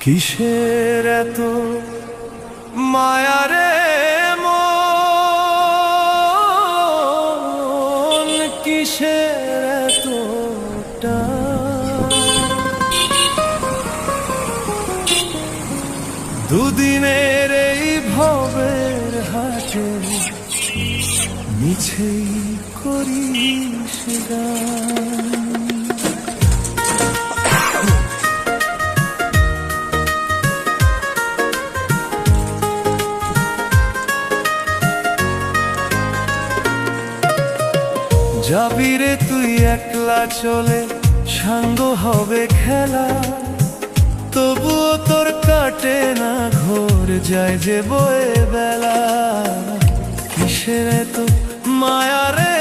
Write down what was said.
কিসের এত মায়া রে মন, কিসের এত টান? দুদিনের এই ভবের হাটে মিছেই করিস গান। যাবি রে তুই একলা চলে, সাঙ্গ হবে খেলা, তবুও তোর কাটে না ঘোর, যায় যে বয়ে বেলা। কিসের এত মায়া রে